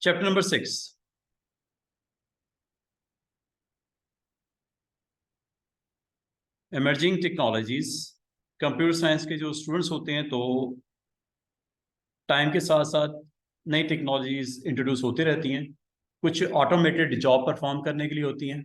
Chapter number 6, emerging technologies. Computer science के जो students होते हैं तो टाइम के साथ साथ नई टेक्नोलॉजीज इंट्रोड्यूस होती रहती हैं। कुछ ऑटोमेटेड जॉब परफॉर्म करने के लिए होती हैं।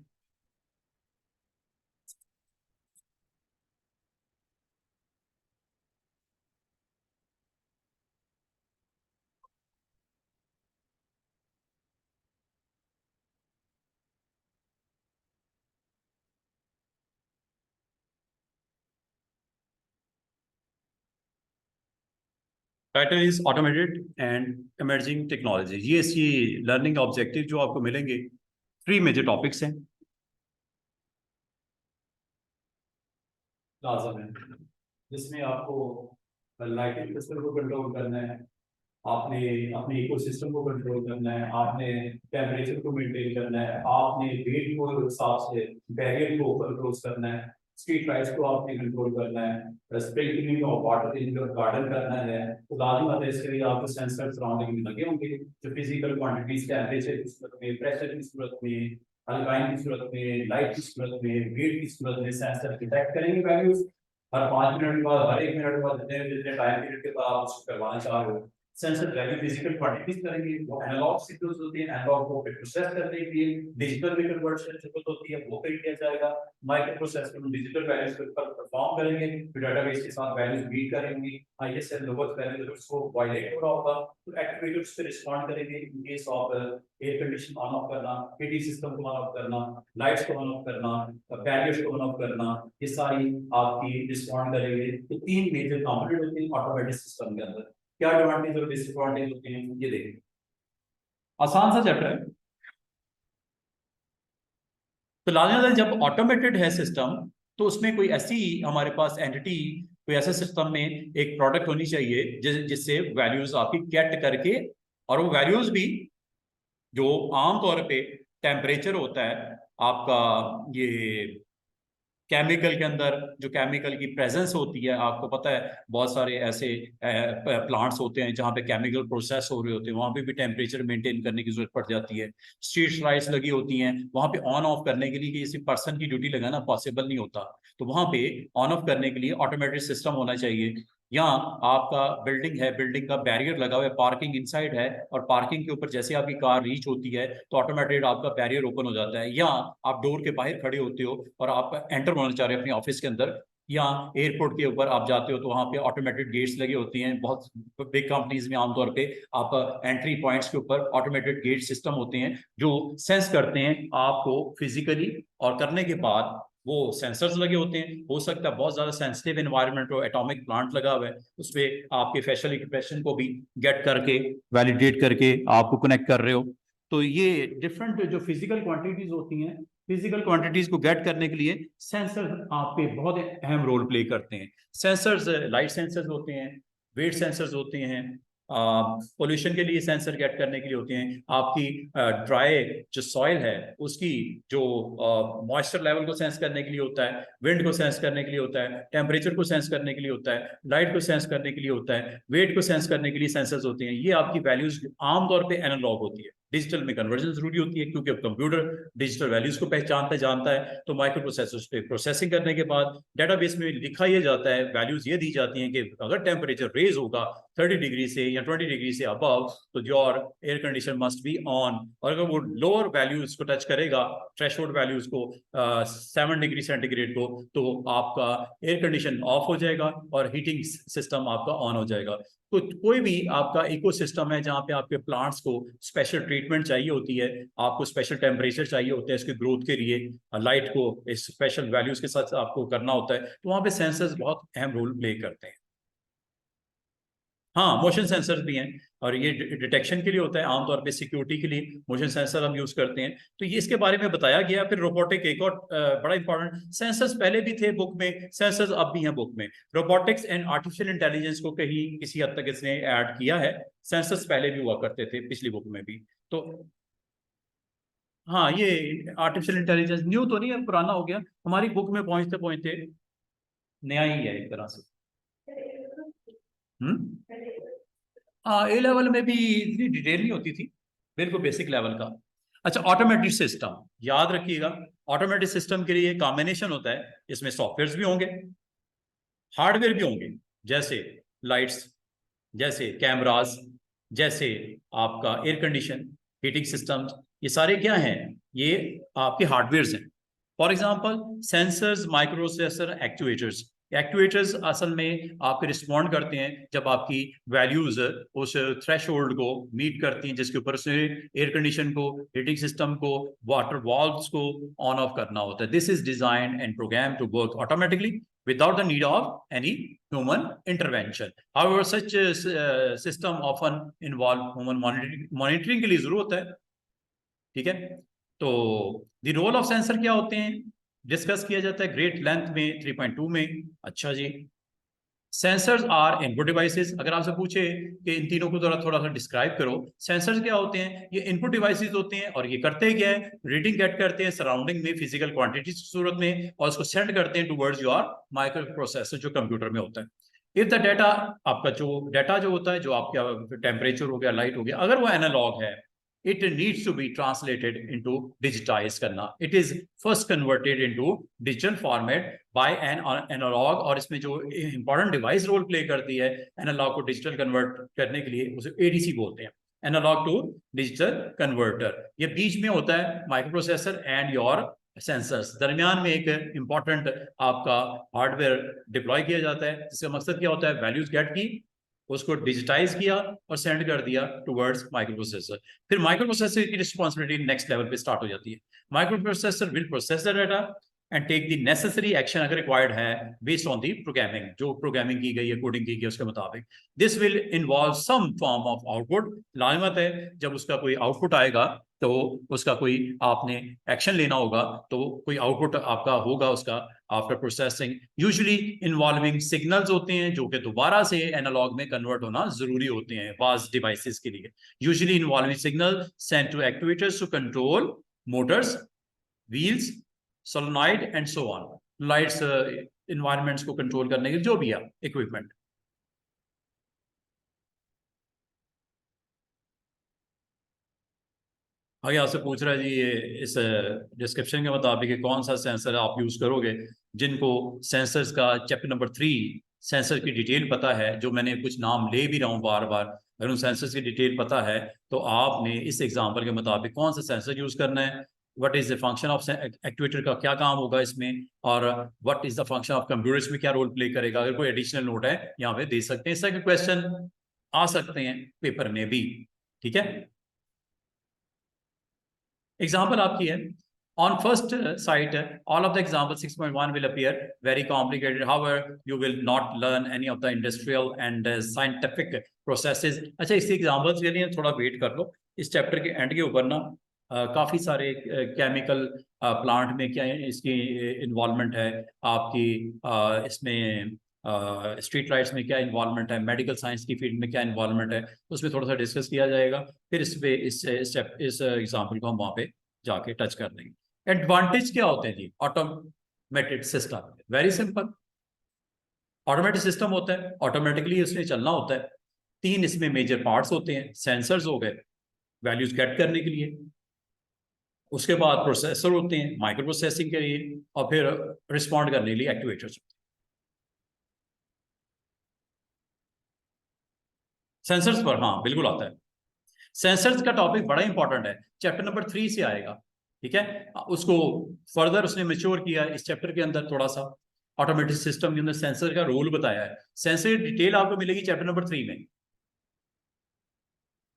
Title is automated and emerging technology. ये इसकी लर्निंग ऑब्जेक्टिव जो आपको मिलेंगे 3 मेजर टॉपिक्स हैं। लाजम है जिसमें आपको लाइटिंग सिस्टम को कंट्रोल करना है, आपने अपने इकोसिस्टम को कंट्रोल करना है, आपने टेम्परेचर को मेंटेन करना है, आपने वेट को हिसाब से बैरियर को कंट्रोल करना है, स्ट्रीट लाइट्स को आपने कंट्रोल करना है, sprinkling of water in your garden करना है। तो लाजिम आता है इसके लिए आपको सेंसर सराउंडिंग में लगे होंगे जो फिजिकल क्वांटिटीज, टेम्परेचर की सूरत में, प्रेशर की सूरत में, अल्काइन की सूरत में, लाइट की सूरत में, वेट की सूरत में सेंसर डिटेक्ट करेंगे वैल्यूज। हर 5 मिनट के बाद, हर 1 मिनट के बाद, जितने टाइम पीरियड के बाद आप उसको करवाना चाह रहे हो, सेंसर वैल्यू फिजिकल क्वांटिटीज करेंगे। वो एनालॉग सिग्नल्स होती हैं, एनालॉग को प्रोसेस करने के लिए डिजिटल में कन्वर्शन जरूरत होती है, वो कर दिया जाएगा। माइक्रो प्रोसेसर में डिजिटल वैल्यूज के ऊपर परफॉर्म करेंगे, फिर डेटाबेस के साथ वैल्यूज रीड करेंगे। आईएसएल लोअर पैरामीटर्स को वायलेट हो रहा होगा तो एक्टिवेटर्स पे रिस्पॉन्ड करेंगे in case of air condition on off करना, हीटिंग सिस्टम को ऑन ऑफ करना, लाइट्स को ऑन ऑफ करना, बैरियर्स को ऑन ऑफ करना, ये सारी आपकी रिस्पॉन्ड करेंगे। तो 3 मेजर कंपोनेंट होते हैं ऑटोमेटिक सिस्टम के अंदर। क्या एडवांटेज और डिसएडवांटेज होते हैं ये देखें। आसान सा चैप्टर है। तो लाजमी जब ऑटोमेटेड है सिस्टम तो उसमें कोई ऐसी हमारे पास एंटिटी, कोई ऐसे सिस्टम में एक प्रोडक्ट होनी चाहिए जिससे वैल्यूज आपकी गेट करके, और वो वैल्यूज भी जो आमतौर पे टेम्परेचर होता है आपका, ये केमिकल के अंदर जो केमिकल की प्रेजेंस होती है, आपको पता है बहुत सारे ऐसे प्लांट्स होते हैं जहाँ पे केमिकल प्रोसेस हो रहे होते हैं, वहाँ पे भी टेम्परेचर मेंटेन करने की जरूरत पड़ जाती है। स्ट्रीट लाइट्स लगी होती हैं, वहाँ पे ऑन ऑफ करने के लिए किसी पर्सन की ड्यूटी लगाना पॉसिबल नहीं होता, तो वहाँ पे ऑन ऑफ करने के लिए ऑटोमेटिक सिस्टम होना चाहिए। यहाँ आपका बिल्डिंग है, बिल्डिंग का बैरियर लगा हुआ है, पार्किंग इनसाइड है, और पार्किंग के ऊपर जैसे आपकी कार रीच होती है तो ऑटोमेटेड आपका बैरियर ओपन हो जाता है। या आप डोर के बाहर खड़े होते हो और आप एंटर होना चाह रहे हो अपने ऑफिस के अंदर, या एयरपोर्ट के ऊपर आप जाते हो तो वहां पे ऑटोमेटेड गेट्स लगे होती हैं। बहुत बिग कंपनीज में आमतौर पे आप एंट्री पॉइंट्स के ऊपर ऑटोमेटेड गेट सिस्टम होते हैं जो सेंस करते हैं आपको फिजिकली, और करने के बाद वो सेंसर्स लगे होते हैं। हो सकता है बहुत ज्यादा सेंसिटिव एनवायरनमेंट हो, एटॉमिक प्लांट लगा हुआ है, उस पर आपके फेशियल एक्सप्रेशन को भी गेट करके वैलिडेट करके आपको कनेक्ट कर रहे हो। तो ये डिफरेंट जो फिजिकल क्वांटिटीज होती हैं, फिजिकल क्वांटिटीज को गेट करने के लिए सेंसर आप पे बहुत अहम रोल प्ले करते हैं। सेंसर्स लाइट सेंसर्स होते हैं, वेट सेंसर्स होते हैं, पोल्यूशन के लिए सेंसर गेट करने के लिए होते हैं, आपकी ड्राई जो सॉइल है उसकी जो मॉइस्चर लेवल को सेंस करने के लिए होता है, विंड को सेंस करने के लिए होता है, टेम्परेचर को सेंस करने के लिए होता है, लाइट को सेंस करने के लिए होता है, वेट को सेंस करने के लिए सेंसर्स होते हैं। ये आपकी वैल्यूज आमतौर पर एनालॉग होती है, डिजिटल में कन्वर्जन जरूरी होती है क्योंकि अब कंप्यूटर डिजिटल वैल्यूज को पहचानता जानता है। तो माइक्रो प्रोसेसर्स पे प्रोसेसिंग करने के बाद डेटाबेस में लिखा ये जाता है, वैल्यूज ये दी जाती हैं कि अगर टेम्परेचर रेज होगा 30 डिग्री से या 20 डिग्री से अबव तो your air condition must be on, और अगर वो लोअर वैल्यूज को टच करेगा, थ्रेशोल्ड वैल्यूज को 7 डिग्री सेंटीग्रेड को, तो आपका एयर कंडीशन ऑफ हो जाएगा और हीटिंग सिस्टम आपका ऑन हो जाएगा। तो कोई भी आपका इकोसिस्टम है जहाँ पे आपके प्लांट्स को स्पेशल ट्रीटमेंट चाहिए होती है, आपको स्पेशल टेम्परेचर चाहिए होता है इसके ग्रोथ के लिए, लाइट को इस स्पेशल वैल्यूज के साथ आपको करना होता है, तो वहाँ पे सेंसर्स बहुत अहम रोल प्ले करते हैं। हाँ, मोशन सेंसर्स भी हैं, और ये डिटेक्शन के लिए होता है, आमतौर पे सिक्योरिटी के लिए मोशन सेंसर हम यूज करते हैं। तो ये इसके बारे में बताया गया। फिर रोबोटिक एक और बड़ा इंपॉर्टेंट, सेंसर्स पहले भी थे बुक में, सेंसर्स अब भी हैं बुक में। रोबोटिक्स एंड आर्टिफिशियल इंटेलिजेंस को कहीं किसी हद तक इसने ऐड किया है, सेंसर्स पहले भी हुआ करते थे पिछली बुक में भी। तो हाँ, ये आर्टिफिशियल इंटेलिजेंस न्यू तो नहीं है, पुराना हो गया, हमारी बुक में पहुंचते पहुंचते नया ही है एक तरह से। हाँ, ए लेवल में भी इतनी डिटेल नहीं होती थी, बिल्कुल बेसिक लेवल का। अच्छा, ऑटोमेटिक सिस्टम याद रखिएगा, ऑटोमेटिक सिस्टम के लिए कॉम्बिनेशन होता है, इसमें सॉफ्टवेयर भी होंगे, हार्डवेयर भी होंगे, जैसे लाइट्स, जैसे कैमरास, जैसे आपका एयर कंडीशन, हीटिंग सिस्टम्स, ये सारे क्या हैं, ये आपके हार्डवेयर हैं। For example sensors, micro processor, actuators. Actuators असल में आपके रिस्पॉन्ड करते हैं जब आपकी वैल्यूज उस थ्रेशोल्ड को मीट करती हैं, जिसके ऊपर से एयर कंडीशन को, हीटिंग सिस्टम को, वाटर वाल्व्स को ऑन ऑफ करना होता है। This is design and program to work automatically without the need of any human intervention. However, such system often involve human monitoring के लिए जरूरत है। ठीक है, तो द रोल ऑफ सेंसर क्या होते हैं डिस्कस किया जाता है ग्रेट लेंथ में 3.2 में। अच्छा जी, सेंसर्स आर इनपुट डिवाइसेस। अगर आपसे पूछे कि इन तीनों को थोड़ा सा डिस्क्राइब करो, सेंसर्स क्या होते हैं, ये इनपुट डिवाइसेस होते हैं और ये करते क्या है, रीडिंग गेट करते हैं सराउंडिंग में फिजिकल क्वांटिटी की सूरत में और उसको सेंड करते हैं टुवर्ड्स योर माइक्रो प्रोसेसर जो कंप्यूटर में होता है। इफ द डाटा, आपका जो डाटा जो होता है, जो आपका टेम्परेचर हो गया, लाइट हो गया, अगर वो एनालॉग है, it needs to be translated into digitized करना। It is first converted into digital format by an analog, और इसमें जो important device role play करती है एनालॉग को डिजिटल कन्वर्ट करने के लिए, उसे एडीसी बोलते हैं, एनालॉग टू डिजिटल कन्वर्टर। ये बीच में होता है micro processor and your sensors, दरमियान में एक इंपॉर्टेंट आपका हार्डवेयर डिप्लॉय किया जाता है, जिसका मकसद क्या होता है, वैल्यूज गेट की, उसको डिजिटाइज किया और सेंड कर दिया टुवर्ड्स माइक्रो प्रोसेसर। फिर माइक्रो प्रोसेसर की रिस्पॉन्सिबिलिटी नेक्स्ट लेवल पे स्टार्ट हो जाती है। Microprocessor will process the data and take the necessary action अगर रिक्वायर्ड है बेस्ड ऑन दी प्रोग्रामिंग, जो प्रोग्रामिंग की गई है, कोडिंग की गई है उसके मुताबिक। This will involve some form of output. लाजमत है जब उसका कोई आउटपुट आएगा तो उसका कोई आपने एक्शन लेना होगा, तो कोई आउटपुट आपका होगा उसका after processing, usually involving signals होते हैं जो कि दोबारा से एनालॉग में कन्वर्ट होना जरूरी होते हैं बाज डिवाइसेस के लिए। Usually involving signal send to actuators to control motors, wheels, solenoid and so on, lights, environments को कंट्रोल करने के जो भी है इक्विपमेंट। आगे आपसे पूछ रहा है जी, ये इस डिस्क्रिप्शन के मुताबिक कौन सा सेंसर आप यूज करोगे। जिनको सेंसर्स का चैप्टर नंबर 3 सेंसर की डिटेल पता है, जो मैंने कुछ नाम ले भी रहा हूँ बार बार, अगर उन सेंसर्स की डिटेल पता है तो आपने इस एग्जाम्पल के मुताबिक कौन सा सेंसर यूज करना है, what is the function of actuator का क्या काम होगा इसमें, और what is the function of computers में क्या रोल प्ले करेगा। अगर कोई एडिशनल नोट है यहाँ पे दे सकते हैं, इस तरह के क्वेश्चन आ सकते हैं पेपर में भी। ठीक है, एग्जाम्पल आपकी है on first sight all of the example 6.1 will appear very complicated, however you will not learn any of the industrial and scientific processes। अच्छा, इस एग्जाम्पल्स के लिए थोड़ा वेट कर लो, इस चैप्टर के एंड के ऊपर ना काफी सारे केमिकल प्लांट में क्या है इसकी इन्वॉल्वमेंट है, आपकी इसमें स्ट्रीट लाइट्स में क्या इन्वॉल्वमेंट है, मेडिकल साइंस की फील्ड में क्या इन्वॉल्वमेंट है, उसमें थोड़ा सा डिस्कस किया जाएगा। फिर इस पे इस एग्जाम्पल को हम वहाँ पे जाके टच कर देंगे। एडवांटेज क्या होते हैं जी automated system? Very simple, automatic system होता है, ऑटोमेटिकली उसने चलना होता है। 3 इसमें मेजर पार्ट्स होते हैं, सेंसर्स हो गए वैल्यूज गेट करने के लिए, उसके बाद प्रोसेसर होते हैं माइक्रो प्रोसेसिंग के लिए, और फिर रिस्पॉन्ड करने के लिए एक्चुएटर्स। सेंसर्स पर हाँ बिल्कुल आता है, सेंसर्स का टॉपिक बड़ा इंपॉर्टेंट है, चैप्टर नंबर 3 से आएगा। ठीक है, उसको फर्दर उसने मेच्योर किया इस चैप्टर के अंदर, थोड़ा सा ऑटोमेटिक सिस्टम के अंदर सेंसर का रोल बताया है। सेंसर डिटेल आपको मिलेगी चैप्टर नंबर 3 में।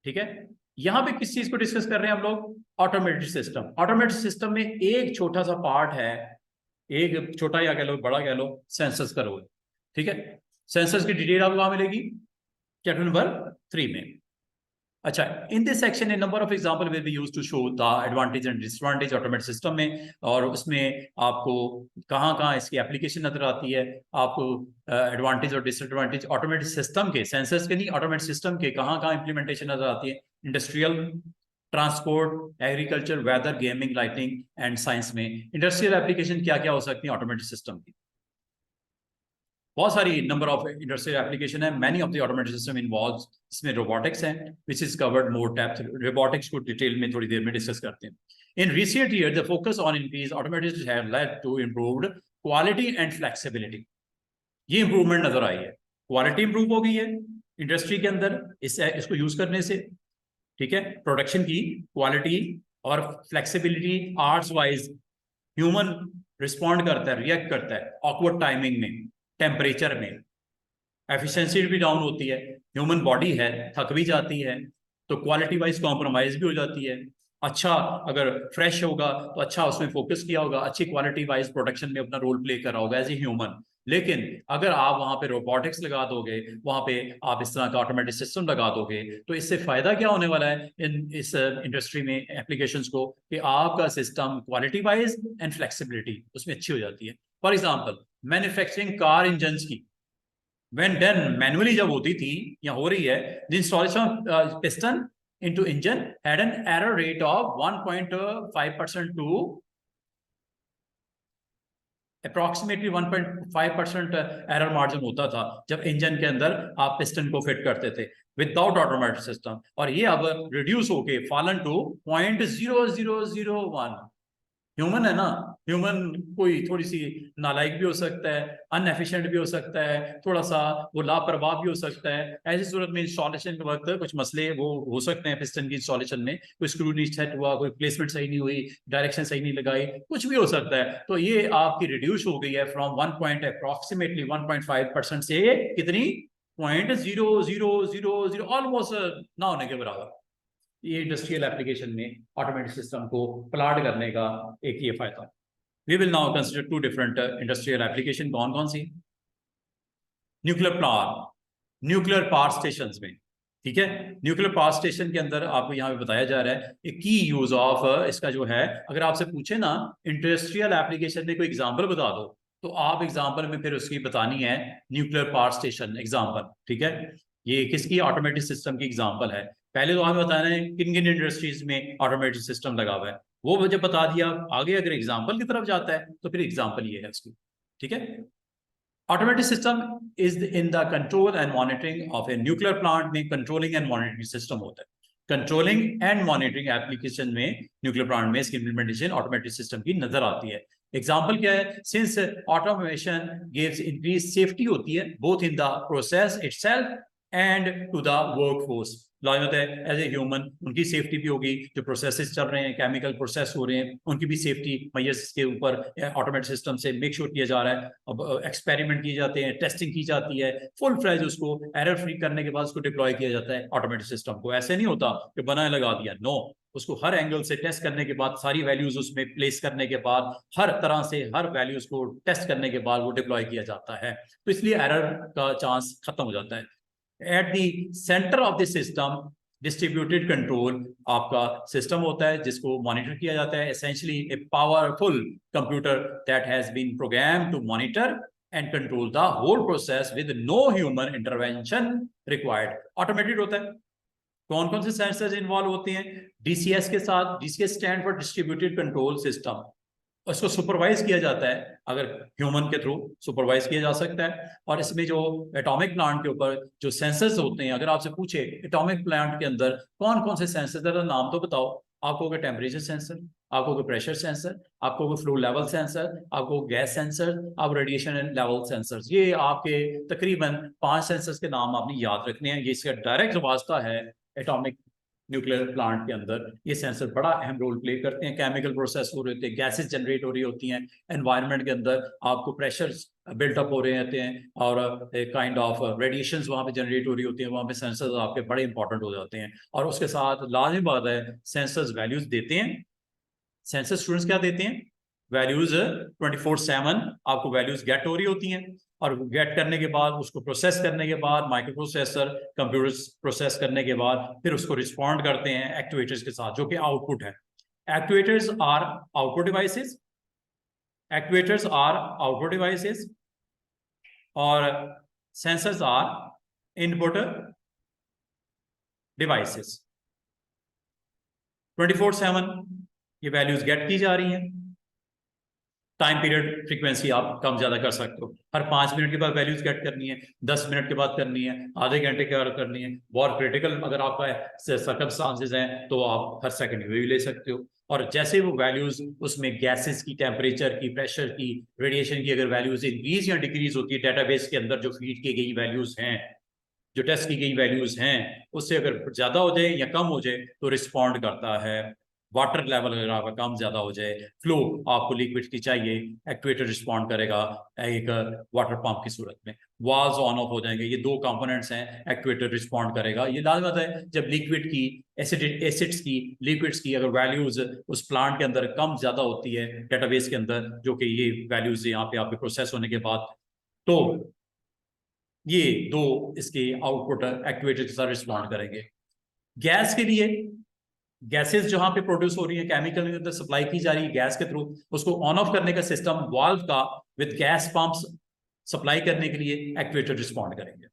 ठीक है, यहां पे किस चीज को डिस्कस कर रहे हैं हम लोग, ऑटोमेटिक सिस्टम। ऑटोमेटिक सिस्टम में एक छोटा सा पार्ट है, एक छोटा या कह लो बड़ा कह लो, सेंसर्स का रोल। ठीक है, सेंसर्स की डिटेल आपको वहां मिलेगी चैप्टर नंबर 3 में। अच्छा, in this section a number of example will be used to show the advantage and disadvantage automatic system में, और उसमें आपको कहाँ कहाँ इसकी एप्लीकेशन नजर आती है, आपको एडवांटेज और डिसएडवांटेज ऑटोमेटिक सिस्टम के, सेंसर्स के नहीं, ऑटोमेटिक सिस्टम के कहाँ कहाँ इंप्लीमेंटेशन नजर आती है, industrial, transport, agriculture, weather, gaming, lighting and science में इंडस्ट्रियल एप्लीकेशन क्या क्या हो सकती है ऑटोमेटिक सिस्टम की। बहुत सारी नंबर ऑफ इंडस्ट्रियल एप्लीकेशन है, many of the automated system involve, इसमें रोबोटिक्स है, which is covered more depth. Robotics को डिटेल में थोड़ी देर में डिस्कस करते हैं। In recent year the focus on increase automated have led to improved quality and flexibility. ये इंप्रूवमेंट नजर आई है, क्वालिटी इंप्रूव हो गई है इंडस्ट्री के अंदर इसको यूज करने से, ठीक है, प्रोडक्शन की क्वालिटी और flexibility arts wise human respond करता है, रिएक्ट करता है ऑकवर्ड टाइमिंग में, टेम्परेचर में, एफिशिएंसी भी डाउन होती है, ह्यूमन बॉडी है, थक भी जाती है, तो क्वालिटी वाइज कॉम्प्रोमाइज भी हो जाती है। अच्छा अगर फ्रेश होगा तो अच्छा उसमें फोकस किया होगा, अच्छी क्वालिटी वाइज प्रोडक्शन में अपना रोल प्ले कर रहा होगा एज ए ह्यूमन। लेकिन अगर आप वहां पे रोबोटिक्स लगा दोगे, वहां पे आप इस तरह का ऑटोमेटिक सिस्टम लगा दोगे, तो इससे फायदा क्या होने वाला है इस इंडस्ट्री में एप्लीकेशंस को, कि आपका system quality wise and flexibility उसमें अच्छी हो जाती है। For example manufacturing car engine की when done manually जब होती थी या हो रही है, the installation of piston into engine had an error rate of 1.5% to approximately 1.5% error margin होता था जब इंजन के अंदर आप पिस्टन को फिट करते थे विदाउट ऑटोमेटिक सिस्टम, और ये अब रिड्यूस होके फॉलन टू 0.0001। ह्यूमन है ना, ह्यूमन कोई थोड़ी सी नालायक भी हो सकता है, अनएफिशिएंट भी हो सकता है, थोड़ा सा वो लापरवाह भी हो सकता है। ऐसी सूरत में इंस्टॉलेशन के वक्त कुछ मसले वो हो सकते हैं पिस्टन की इंस्टॉलेशन में, कोई स्क्रू नहीं सेट हुआ, कोई प्लेसमेंट सही नहीं हुई, डायरेक्शन सही नहीं लगाई, कुछ भी हो सकता है। तो ये आपकी रिड्यूस हो गई है फ्रॉम अप्रोक्सीमेटली 1.5% से कितनी 0.0000 ऑलमोस्ट ना होने के बराबर। ये इंडस्ट्रियल एप्लीकेशन में ऑटोमेटिक सिस्टम को प्लाट करने का एक ये फायदा। We will now consider two different industrial application. कौन कौन सी? न्यूक्लियर पावर स्टेशन में, ठीक है, न्यूक्लियर पावर स्टेशन के अंदर आपको यहाँ पे बताया जा रहा है एक की यूज ऑफ इसका जो है, अगर आपसे पूछे ना इंडस्ट्रियल एप्लीकेशन में कोई एग्जांपल बता दो, तो आप एग्जांपल में फिर उसकी बतानी है न्यूक्लियर पावर स्टेशन एग्जांपल, ठीक है। ये किसकी ऑटोमेटिक सिस्टम की एग्जांपल है? पहले तो हमें बताना है किन किन इंडस्ट्रीज में ऑटोमेटिक सिस्टम लगा हुआ है, वो मुझे बता दिया। आगे अगर एग्जाम्पल की तरफ जाता है तो फिर एग्जाम्पल ये है उसकी, ठीक है। Automatic system is in the control and monitoring of a nuclear plant में कंट्रोलिंग एंड मॉनिटरिंग सिस्टम होता है। कंट्रोलिंग एंड मॉनिटरिंग एप्लीकेशन में न्यूक्लियर प्लांट में इसकी इंप्लीमेंटेशन ऑटोमेटिक सिस्टम की नजर आती है। एग्जाम्पल क्या है? Since automation gives increase safety होती है both in the process itself and to the workforce. लाजमत है एज ए ह्यूमन उनकी सेफ्टी भी होगी, जो प्रोसेसेस चल रहे हैं, केमिकल प्रोसेस हो रहे हैं, उनकी भी सेफ्टी मैयर्स के ऊपर ऑटोमेटिक सिस्टम से मेक श्योर किया जा रहा है। अब एक्सपेरिमेंट किए जाते हैं, टेस्टिंग की जाती है, फुल फ्लैज उसको एरर फ्री करने के बाद उसको डिप्लॉय किया जाता है ऑटोमेटिक सिस्टम को। ऐसे नहीं होता कि बनाए लगा दिया, नो, उसको हर एंगल से टेस्ट करने के बाद, सारी वैल्यूज उसमें प्लेस करने के बाद, हर तरह से हर वैल्यूज को टेस्ट करने के बाद वो डिप्लॉय किया जाता है, तो इसलिए एरर का चांस खत्म हो जाता है। At the centre of the system distributed control आपका सिस्टम होता है जिसको मॉनिटर किया जाता है, essentially a powerful computer that has been program to monitor and control the whole process with no human intervention required. Automated होता है। कौन कौन से सेंसर्स इन्वॉल्व होते हैं? डीसीएस के साथ, DCS stand for distributed control system, उसको सुपरवाइज किया जाता है, अगर ह्यूमन के थ्रू सुपरवाइज किया जा सकता है। और इसमें जो एटॉमिक प्लांट के ऊपर जो सेंसर्स होते हैं, अगर आपसे पूछे एटॉमिक प्लांट के अंदर कौन कौन से सेंसर, नाम तो बताओ, आपको कोई टेम्परेचर सेंसर, आपको कोई प्रेशर सेंसर, आपको कोई फ्लो लेवल सेंसर, आपको गैस सेंसर, आप रेडिएशन लेवल सेंसर्स, ये आपके तकरीबन 5 सेंसर्स के नाम आपने याद रखने हैं। ये इसका डायरेक्ट वास्ता है एटॉमिक न्यूक्लियर प्लांट के अंदर, ये सेंसर बड़ा अहम रोल प्ले करते हैं। केमिकल प्रोसेस हो रहे होते हैं, गैसेस जनरेट हो रही होती हैं एनवायरनमेंट के अंदर, आपको प्रेशर बिल्टअप हो रहे होते हैं और काइंड ऑफ रेडिएशंस वहाँ पे जनरेट हो रही होती है, वहाँ पे सेंसर्स आपके बड़े इंपॉर्टेंट हो जाते हैं। और उसके साथ लाजिम बात है सेंसर्स वैल्यूज देते हैं। सेंसर स्टूडेंट्स क्या देते हैं? वैल्यूज 24/7 आपको वैल्यूज गेट हो रही होती हैं, और गेट करने के बाद उसको प्रोसेस करने के बाद माइक्रो प्रोसेसर कंप्यूटर प्रोसेस करने के बाद फिर उसको रिस्पॉन्ड करते हैं एक्चुएटर्स के साथ, जो कि आउटपुट है। Actuators are output devices, actuators are output devices और सेंसर्स आर इनपुट डिवाइसेस। 24/7 ये वैल्यूज गेट की जा रही हैं। टाइम पीरियड फ्रीक्वेंसी आप कम ज्यादा कर सकते हो। हर 5 मिनट के बाद वैल्यूज गेट करनी है, 10 मिनट के बाद करनी है, आधे घंटे के बाद करनी है। बहुत क्रिटिकल अगर आपका सर्कमस्टांसेस हैं तो आप हर सेकंड भी ले सकते हो। और जैसे वो वैल्यूज उसमें गैसेस की, टेम्परेचर की, प्रेशर की, रेडिएशन की अगर वैल्यूज इंक्रीज या डिक्रीज होती है डेटाबेस के अंदर, जो फीड की गई वैल्यूज हैं, जो टेस्ट की गई वैल्यूज हैं, उससे अगर ज्यादा हो जाए या कम हो जाए तो रिस्पॉन्ड करता है। वाटर लेवल अगर आपका कम ज्यादा हो जाए, फ्लो आपको लिक्विड की चाहिए, एक्चुएटर रिस्पॉन्ड करेगा एक वाटर पंप की सूरत में। वाल्व्स ऑन ऑफ हो जाएंगे, ये दो कंपोनेंट्स हैं, एक्चुएटर रिस्पॉन्ड करेगा। ये लाल बात है, जब लिक्विड की, एसिड्स की, लिक्विड्स की अगर वैल्यूज उस प्लांट के अंदर कम ज्यादा होती है डेटाबेस के अंदर, जो कि ये वैल्यूज यहाँ पे आपके प्रोसेस होने के बाद, तो ये दो इसके आउटपुट एक्चुएटर के साथ रिस्पॉन्ड करेंगे। गैस के लिए, गैसेस जहां पे प्रोड्यूस हो रही है, केमिकल के अंदर सप्लाई की जा रही है गैस के थ्रू, उसको ऑन ऑफ करने का सिस्टम वाल्व का विद गैस पंप्स सप्लाई करने के लिए एक्चुएटर रिस्पॉन्ड करेंगे।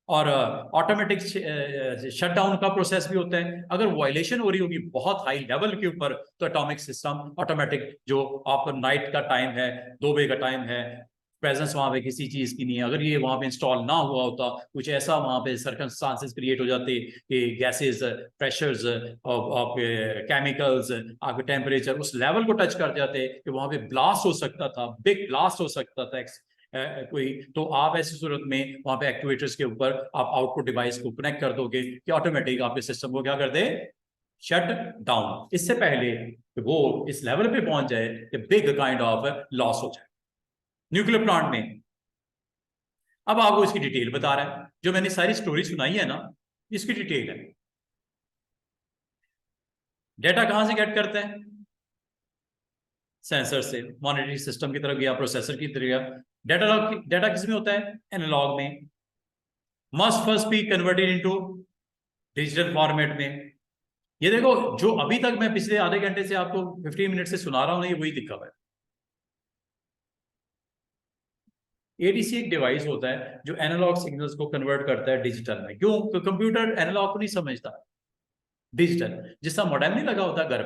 और ऑटोमेटिक शटडाउन का प्रोसेस भी होता है। अगर वायलेशन हो रही होगी बहुत हाई लेवल के ऊपर, तो एटॉमिक सिस्टम ऑटोमेटिक, जो आपका नाइट का टाइम है, 2 बजे का टाइम है, प्रेजेंस वहां पे किसी चीज की नहीं है, अगर ये वहां पे इंस्टॉल ना हुआ होता, कुछ ऐसा वहां पे सर्कमस्टांसेस क्रिएट हो जाते कि गैसेस, प्रेशर्स, आपके केमिकल्स, आपके टेम्परेचर उस लेवल को टच कर जाते कि वहां पे ब्लास्ट हो सकता था, बिग ब्लास्ट हो सकता था कोई, तो आप ऐसी सूरत में वहां पे एक्चुएटर्स के ऊपर आप आउटपुट डिवाइस को कनेक्ट कर दोगे कि ऑटोमेटिक आपके सिस्टम को क्या कर दे, शट डाउन, इससे पहले कि वो इस लेवल पे पहुंच जाए कि बिग काइंड ऑफ लॉस हो जाए। न्यूक्लियर प्लांट में अब आपको इसकी डिटेल बता रहा है, जो मैंने सारी स्टोरी सुनाई है ना, इसकी डिटेल है। डेटा कहां से गेट करता है, सेंसर से, मॉनिटरिंग सिस्टम की तरफ गया, प्रोसेसर की तरफ गया। डेटा किस में होता है, एनालॉग में, must first be converted into digital format में। ये देखो, जो अभी तक मैं पिछले आधे घंटे से आपको 15 मिनट से सुना रहा हूं ना, ये वही दिखा हुआ है। एडीसी एक डिवाइस होता है जो एनालॉग सिग्नल्स को कन्वर्ट करता है डिजिटल में। क्यों? तो कंप्यूटर एनालॉग को नहीं समझता, डिजिटल। जिस तरह मॉडेम नहीं लगा होता घर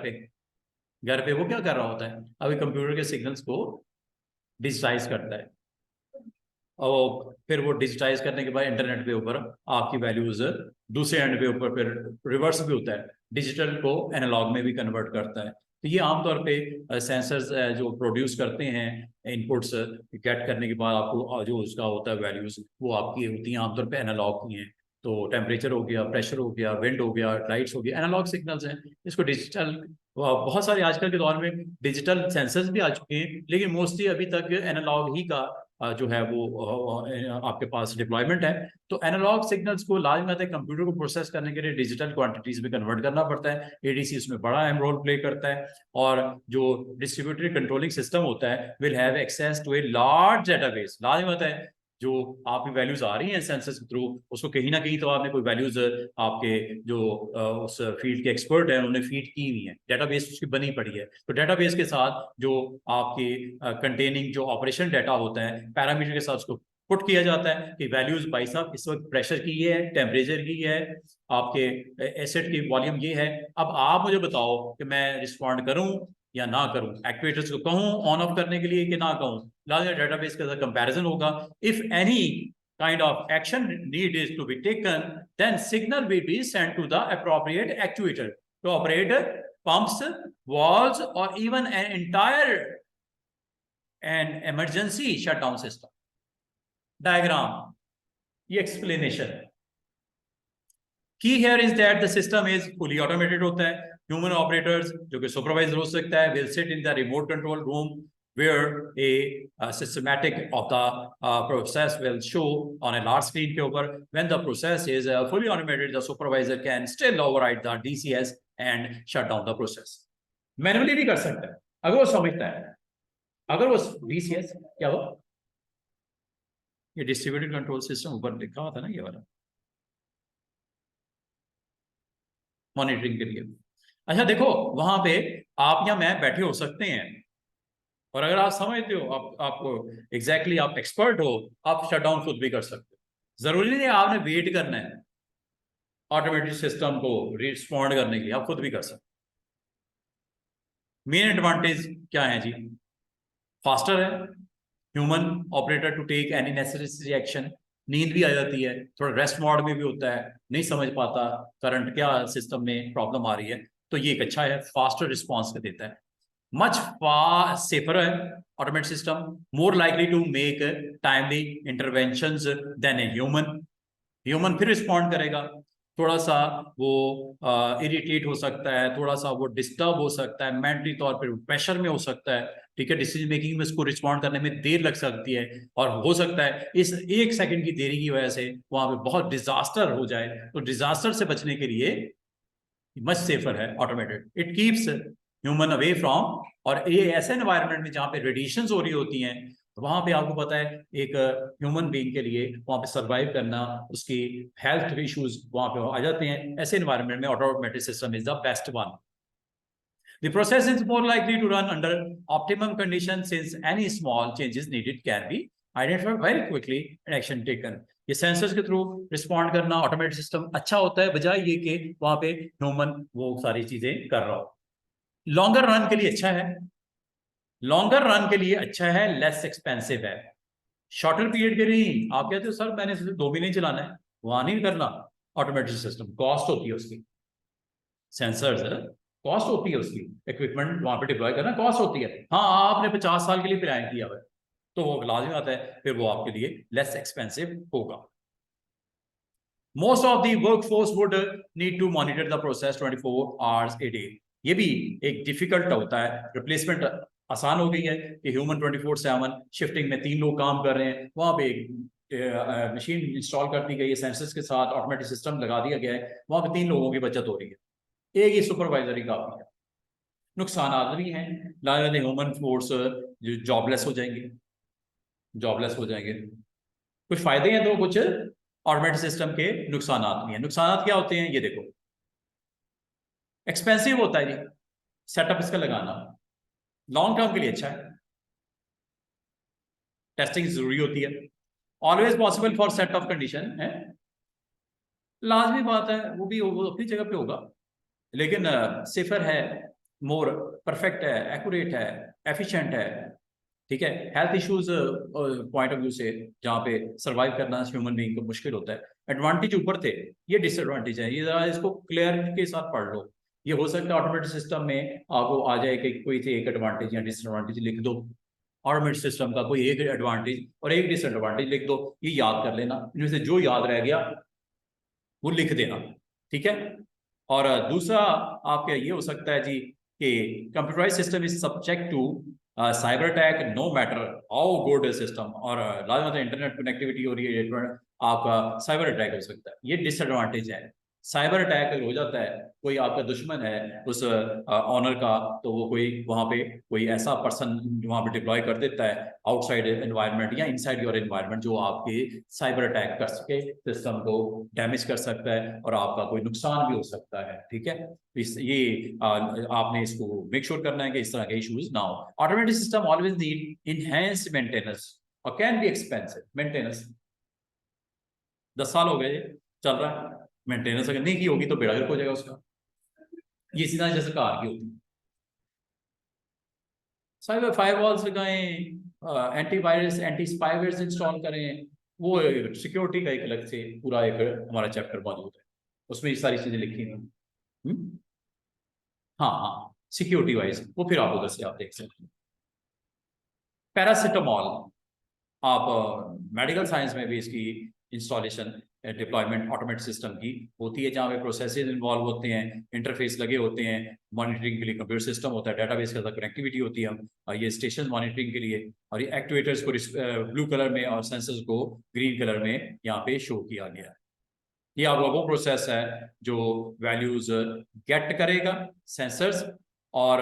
पे वो क्या कर रहा होता है, अभी कंप्यूटर के सिग्नल्स को डिजिटाइज करता है, और फिर वो डिजिटाइज करने के बाद इंटरनेट पे ऊपर आपकी वैल्यूज दूसरे एंड पे ऊपर फिर रिवर्स भी होता है, डिजिटल को एनालॉग में भी कन्वर्ट करता है। तो ये आमतौर पे सेंसर्स जो प्रोड्यूस करते हैं इनपुट्स गेट करने के बाद, आपको जो उसका होता है वैल्यूज, वो आपकी होती हैं आमतौर पे एनालॉग की हैं। तो टेम्परेचर हो गया, प्रेशर हो गया, विंड हो गया, लाइट्स हो गया, एनालॉग सिग्नल्स हैं। इसको डिजिटल, बहुत सारे आजकल के दौर में डिजिटल सेंसर्स भी आ चुके हैं, लेकिन मोस्टली अभी तक एनालॉग ही का जो है वो आपके पास डिप्लॉयमेंट है। तो एनालॉग सिग्नल्स को लाजमत है कंप्यूटर को प्रोसेस करने के लिए डिजिटल क्वांटिटीज में कन्वर्ट करना पड़ता है। एडीसी उसमें बड़ा अहम रोल प्ले करता है। और जो डिस्ट्रीब्यूटेड कंट्रोलिंग सिस्टम होता है will have access to a large database. लाजमत है, जो आपकी वैल्यूज आ रही हैं सेंसस के थ्रू, उसको कहीं ना कहीं तो आपने कोई वैल्यूज आपके जो उस फील्ड के एक्सपर्ट हैं उन्होंने फीड की हुई है, डेटाबेस उसकी बनी पड़ी है। तो डेटाबेस के साथ जो आपके कंटेनिंग जो ऑपरेशन डाटा होता है, पैरामीटर के साथ उसको पुट किया जाता है कि वैल्यूज भाई साहब इस वक्त प्रेशर की ये है, टेम्परेचर की ये है, आपके एसिड की वॉल्यूम ये है। अब आप मुझे बताओ कि मैं रिस्पॉन्ड करूं या ना करूं, एक्चुएटर्स को कहूं ऑन ऑफ करने के लिए कि ना कहूं। लाजमी डेटाबेस के साथ कंपैरिजन होगा। If any kind of action need is to be taken, then signal will be sent to the appropriate actuator to operate pumps, valves, or even an entire an emergency shutdown system. Diagram, ये explanation. Key here is that the system is fully automated होता है। Human operators जो कि supervisor हो सकता है will sit in the remote control room where a systematic of the process will show on a large screen के ऊपर। When the process is fully automated, the supervisor can still override the DCS and shut down the process. Manually भी कर सकता है अगर वो समझता है। अगर वो DCS क्या हो, ये डिस्ट्रीब्यूटेड कंट्रोल सिस्टम ऊपर लिखा हुआ था ना, ये वाला मॉनिटरिंग के लिए। अच्छा देखो, वहां पे आप या मैं बैठे हो सकते हैं, और अगर आप समझते हो, आपको एग्जैक्टली आप एक्सपर्ट हो, आप शट डाउन खुद भी कर सकते हो। जरूरी नहीं आपने वेट करना है ऑटोमेटिक सिस्टम को रिस्पॉन्ड करने के लिए, आप खुद भी कर सकते। मेन एडवांटेज क्या है जी, फास्टर है human operator to take any necessary action. नींद भी आ जाती है, थोड़ा रेस्ट मोड में भी होता है, नहीं समझ पाता करंट क्या सिस्टम में प्रॉब्लम आ रही है, तो ये एक अच्छा है, फास्टर रिस्पॉन्स देता है। much far safer है automated system, more likely to make timely interventions than a human फिर रिस्पॉन्ड करेगा, थोड़ा सा वो इरिटेट हो सकता है, थोड़ा सा वो डिस्टर्ब हो सकता है, मेंटली तौर पर प्रेशर में हो सकता है, ठीक है, डिसीजन मेकिंग में उसको रिस्पॉन्ड करने में देर लग सकती है, और हो सकता है इस 1 सेकंड की देरी की वजह से वहां पे बहुत डिजास्टर हो जाए। तो डिजास्टर से बचने के लिए मच सेफर है automated, it keeps human away from. और ये ऐसे एनवायरनमेंट में जहाँ पे रेडिएशंस हो रही होती हैं, तो वहां पे आपको पता है एक ह्यूमन बीइंग के लिए वहां पे सरवाइव करना, उसकी हेल्थ इश्यूज वहां पे आ जाते हैं, ऐसे एनवायरनमेंट में automated system is the best one. The process is more likely to run under optimum conditions since any small changes needed can be identified very quickly and action taken. ये sensors के through respond करना automated system अच्छा होता है, बजाय ये कि वहां पे ह्यूमन वो सारी चीजें कर रहा हो। लॉन्गर रन के लिए अच्छा है, लॉन्गर रन के लिए अच्छा है, लेस एक्सपेंसिव है। शॉर्टर पीरियड के लिए आप कहते हो सर मैंने सिर्फ 2 महीने चलाना है, वहां नहीं करना। ऑटोमेटेड सिस्टम कॉस्ट होती है उसकी, सेंसर्स कॉस्ट होती है उसकी, इक्विपमेंट वहां पे डिप्लॉय करना कॉस्ट होती है। हाँ, आपने 50 साल के लिए प्लान किया हुआ है तो वो लाजिम आता है, फिर वो आपके लिए लेस एक्सपेंसिव होगा। Most of the workforce would need to monitor the process 24 hours a day. ये भी एक डिफिकल्ट होता है, रिप्लेसमेंट आसान हो गई है कि ह्यूमन 24/7 शिफ्टिंग में 3 लोग काम कर रहे हैं, वहां पे एक मशीन इंस्टॉल कर दी गई है, सेंसर्स के साथ ऑटोमेटिक सिस्टम लगा दिया गया है, वहां पे 3 लोगों की बचत हो रही है, एक ही सुपरवाइजर ही काफी है। नुकसान भी हैं, लाजवाब ह्यूमन फोर्स जो जॉबलेस हो जाएंगे, जॉबलेस हो जाएंगे। कुछ फायदे हैं तो कुछ ऑटोमेटिक सिस्टम के नुकसान भी हैं। नुकसान क्या होते हैं ये देखो, एक्सपेंसिव होता है जी सेटअप इसका लगाना, लॉन्ग टर्म के लिए अच्छा है, टेस्टिंग जरूरी होती है, always possible for set of condition है, लाजमी बात है, वो भी वो अपनी जगह पे होगा, लेकिन सेफर है, मोर परफेक्ट है, एक्यूरेट है, एफिशिएंट है, ठीक है। Health issues point of view से जहाँ पे सरवाइव करना ह्यूमन बीइंग को मुश्किल होता है, एडवांटेज ऊपर थे, ये डिसएडवांटेज है, ये जरा इसको क्लियरिटी के साथ पढ़ लो। ये हो सकता है ऑटोमेटिक सिस्टम में आपको आ जाए कि कोई से एक एडवांटेज या डिसएडवांटेज लिख दो, ऑटोमेटिक सिस्टम का कोई एक एडवांटेज और एक डिसएडवांटेज लिख दो, ये याद कर लेना, इनमें से जो याद रह गया वो लिख देना, ठीक है। और दूसरा आपका ये हो सकता है जी कि computerize system is subject to cyber attack no matter how good system, और लाजमत इंटरनेट कनेक्टिविटी हो रही है, आपका साइबर अटैक हो सकता है, ये डिसएडवांटेज है। साइबर अटैक अगर हो जाता है, कोई आपका दुश्मन है उस ऑनर का, तो वो कोई वहां पे कोई ऐसा पर्सन वहां पे डिप्लॉय कर देता है आउटसाइड एनवायरनमेंट या इनसाइड योर एनवायरनमेंट, जो आपके साइबर अटैक कर सके, सिस्टम को डैमेज कर सकता है और आपका कोई नुकसान भी हो सकता है, ठीक है। ये आपने इसको मेक श्योर करना है कि इस तरह के इश्यूज ना हो। Automatic system always need enhanced maintenance और कैन बी एक्सपेंसिव मेंटेनेंस। 10 साल हो गए चल रहा है, मेंटेनेंस अगर नहीं की होगी तो बेड़ा गर्क हो जाएगा उसका। ये सीधा जैसे कार की होती है, साइबर फायरवॉल्स लगाएं, एंटीवायरस एंटी स्पाईवेयर्स इंस्टॉल करें, वो सिक्योरिटी का एक अलग से पूरा एक हमारा चैप्टर मौजूद है, उसमें ये सारी चीजें लिखी हैं। हाँ हाँ, सिक्योरिटी वाइज वो फिर आप उधर से आप देख सकते हैं। पैरासिटामॉल, आप मेडिकल साइंस में भी इसकी इंस्टॉलेशन डिप्लॉयमेंट ऑटोमेटिक सिस्टम की होती है, जहाँ पे प्रोसेसेस इन्वॉल्व होते हैं, इंटरफेस लगे होते हैं, मॉनिटरिंग के लिए कंप्यूटर सिस्टम होता है, डेटाबेस के साथ कनेक्टिविटी होती है, ये स्टेशन मॉनिटरिंग के लिए, और ये एक्टिवेटर्स को ब्लू कलर में और सेंसर्स को ग्रीन कलर में यहाँ पे शो किया गया है। ये आपका वो प्रोसेस है जो वैल्यूज गेट करेगा सेंसर्स, और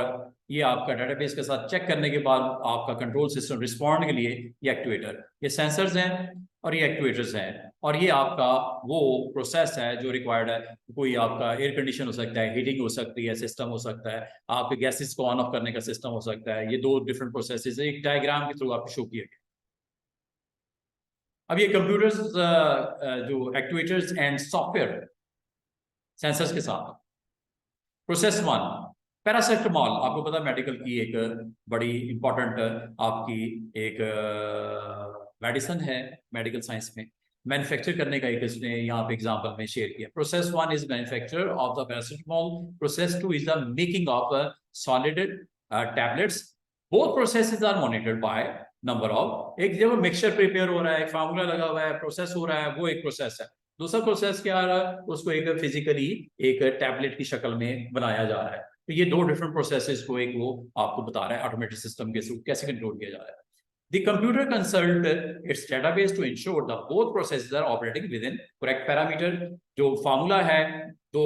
ये आपका डेटाबेस के साथ चेक करने के बाद आपका कंट्रोल सिस्टम रिस्पॉन्ड के लिए ये एक्टिवेटर, ये सेंसर्स हैं और ये एक्टिवेटर्स हैं, और ये आपका वो प्रोसेस है जो रिक्वायर्ड है। कोई आपका एयर कंडीशन हो सकता है, हीटिंग हो सकती है, सिस्टम हो सकता है, आपके गैसेस को ऑन ऑफ करने का सिस्टम हो सकता है, ये 2 डिफरेंट प्रोसेसेस एक डायग्राम के थ्रू आपको शो किया गया। अब ये कंप्यूटर्स जो एक्टिवेटर्स एंड सॉफ्टवेयर सेंसर्स के साथ, प्रोसेस 1 पैरासिटामोल आपको पता मेडिकल की एक बड़ी इंपॉर्टेंट आपकी एक मेडिसिन है मेडिकल साइंस में। मैन्युफैक्चर करने का एक इसने यहाँ पे एग्जांपल में शेयर किया। Process 1 is manufacture of the paracetamol, process 2 is the making of solid tablets. Both processes are monitored by number of, एक जब मिक्सचर प्रिपेयर हो रहा है, एक फार्मूला लगा हुआ है, प्रोसेस हो रहा है, वो एक प्रोसेस है। दूसरा प्रोसेस क्या आ रहा है, उसको एक फिजिकली एक टैबलेट की शक्ल में बनाया जा रहा है। तो ये दो डिफरेंट प्रोसेसेस को एक वो आपको बता रहा है ऑटोमेटिक सिस्टम के थ्रू कैसे कंट्रोल किया जा रहा है। The computer consult its database to ensure that both processes are operating within correct parameter। जो फार्मूला है 2